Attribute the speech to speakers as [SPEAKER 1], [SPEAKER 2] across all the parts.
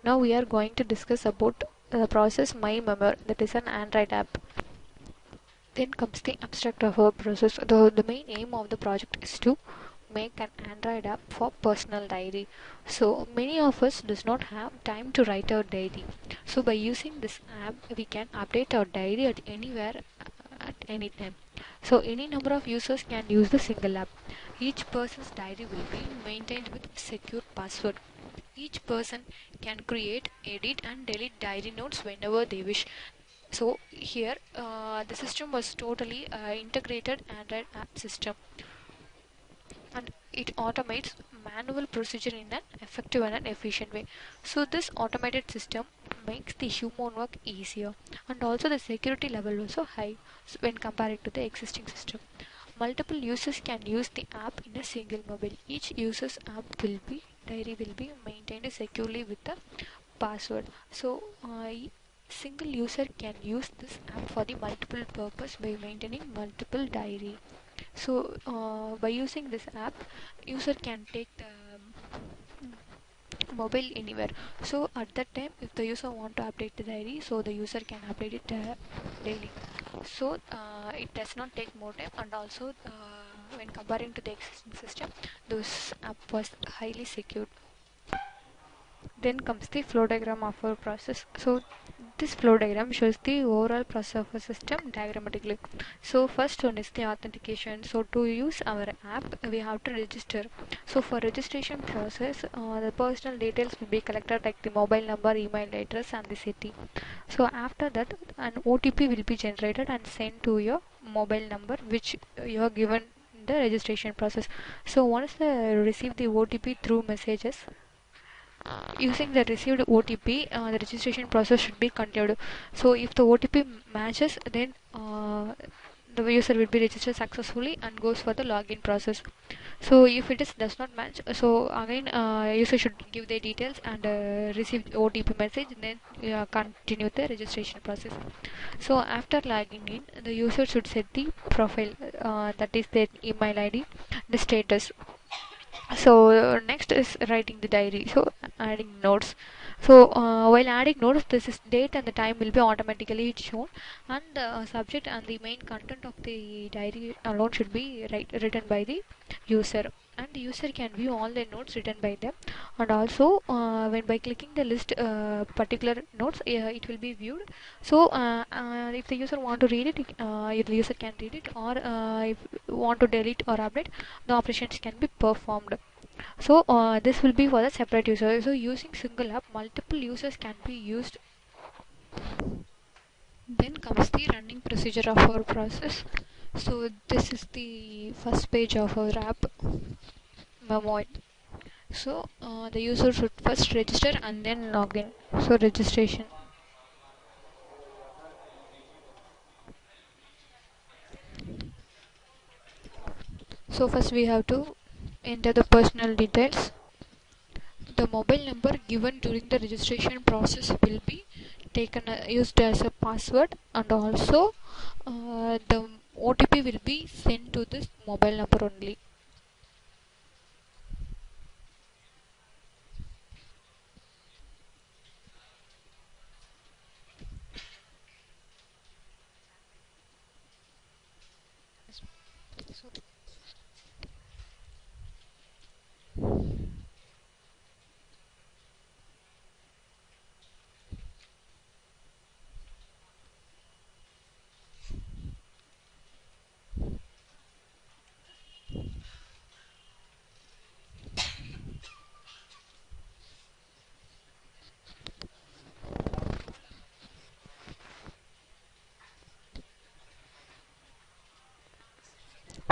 [SPEAKER 1] Now we are going to discuss about the process Memoir, that is an Android app. Then comes the abstract of our process. The main aim of the project is to make an Android app for personal diary. So many of us does not have time to write our diary. So by using this app, we can update our diary at anywhere at any time. So any number of users can use the single app. Each person's diary will be maintained with secure password. Each person can create, edit and delete diary notes whenever they wish. So here the system was totally integrated Android app system, and it automates manual procedure in an effective and an efficient way. So this automated system makes the human work easier, and also the security level also high when compared to the existing system. Multiple users can use the app in a single mobile. Each user's app will be diary will be maintained securely with the password. So single user can use this app for the multiple purpose by maintaining multiple diary. So by using this app, user can take the mobile anywhere. So at that time, if the user want to update the diary, so the user can update it daily. So it does not take more time, and also when comparing to the existing system, this app was highly secured. Then comes the flow diagram of our process. So this flow diagram shows the overall process of a system diagrammatically. So first one is the authentication. So to use our app, we have to register. So for registration process, the personal details will be collected like the mobile number, email address and the city. So after that, an OTP will be generated and sent to your mobile number which you are given in the registration process. So once they receive the OTP through messages, using the received OTP, the registration process should be continued. So if the OTP matches, then the user will be registered successfully and goes for the login process. So if it is does not match, so again user should give their details and receive OTP message, then continue the registration process. So after logging in, the user should set the profile, that is their email ID, the status. So next is writing the diary, so adding notes. So while adding notes, this is date and the time will be automatically shown, and the subject and the main content of the diary alone should be written by the user, and the user can view all the notes written by them. And also when by clicking the list particular notes, it will be viewed. So if the user want to read it, if the user can read it, or if want to delete or update, the operations can be performed. So this will be for the separate user. So using single app, multiple users can be used. Then comes the running procedure of our process. So this is the first page of our app, Memoir. So the user should first register and then log in. So registration. So first we have to enter the personal details. The mobile number given during the registration process will be taken used as a password, and also the OTP will be sent to this mobile number only. So,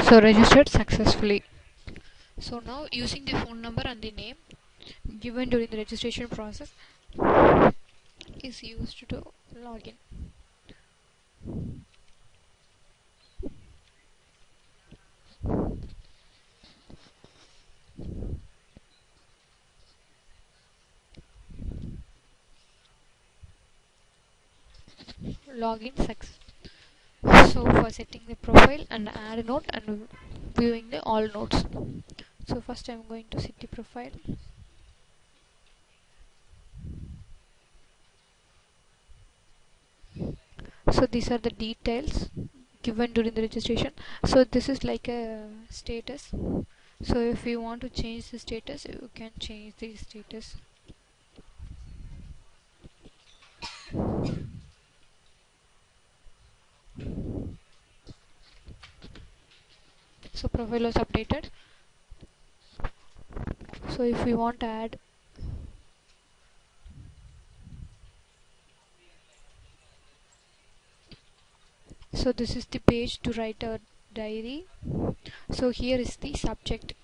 [SPEAKER 1] so registered successfully. So now using the phone number and the name given during the registration process is used to log in. login success. So for setting the profile and add a note and viewing the all notes. So first I'm going to set the profile. So these are the details given during the registration. So this is like a status. So if you want to change the status, you can change the status. So profile was updated. So if we want to add, so this is the page to write our diary. So here is the subject.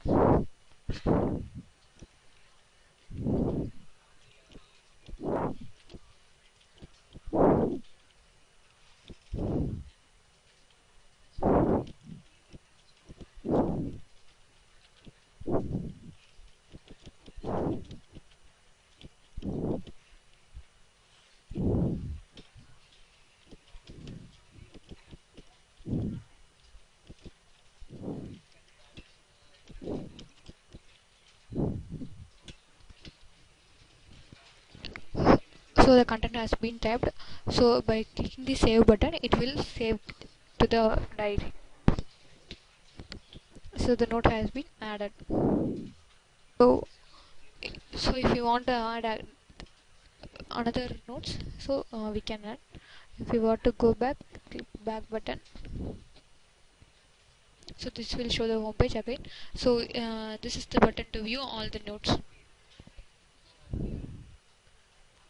[SPEAKER 1] So the content has been typed. So by clicking the save button, it will save to the diary. So the note has been added. So so if you want to add another notes, so we can add. If you want to go back, click back button. So this will show the home page again. So this is the button to view all the notes.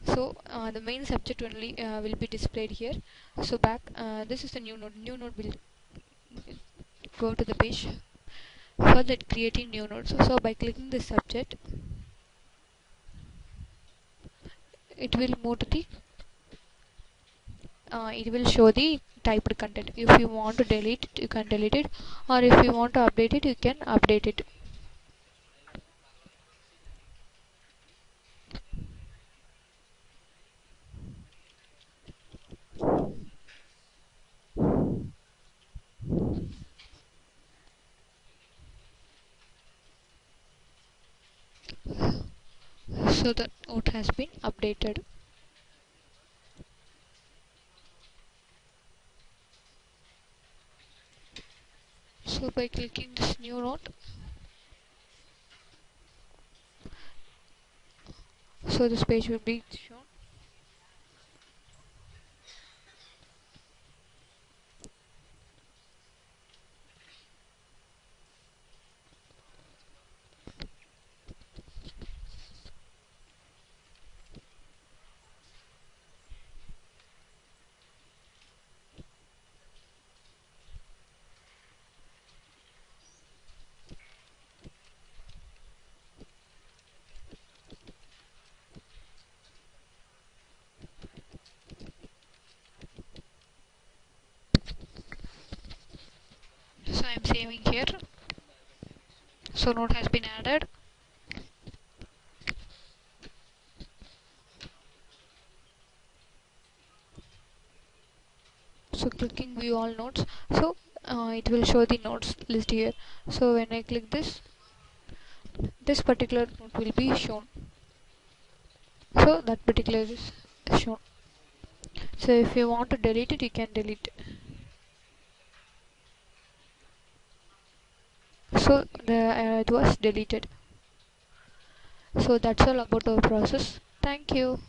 [SPEAKER 1] So the main subject only will be displayed here. So back, this is the new node. New node will go to the page for that creating new nodes. So by clicking the subject, it will move to the it will show the typed content. If you want to delete it, you can delete it, or if you want to update it, you can update it. So the note has been updated. So by clicking this new note, so this page will be shown. So I am saving here. So note has been added. So clicking view all notes, so it will show the notes list here. So when I click this particular note will be shown. So that particular is shown. So if you want to delete it, you can delete. So it was deleted. So that's all about our process. Thank you.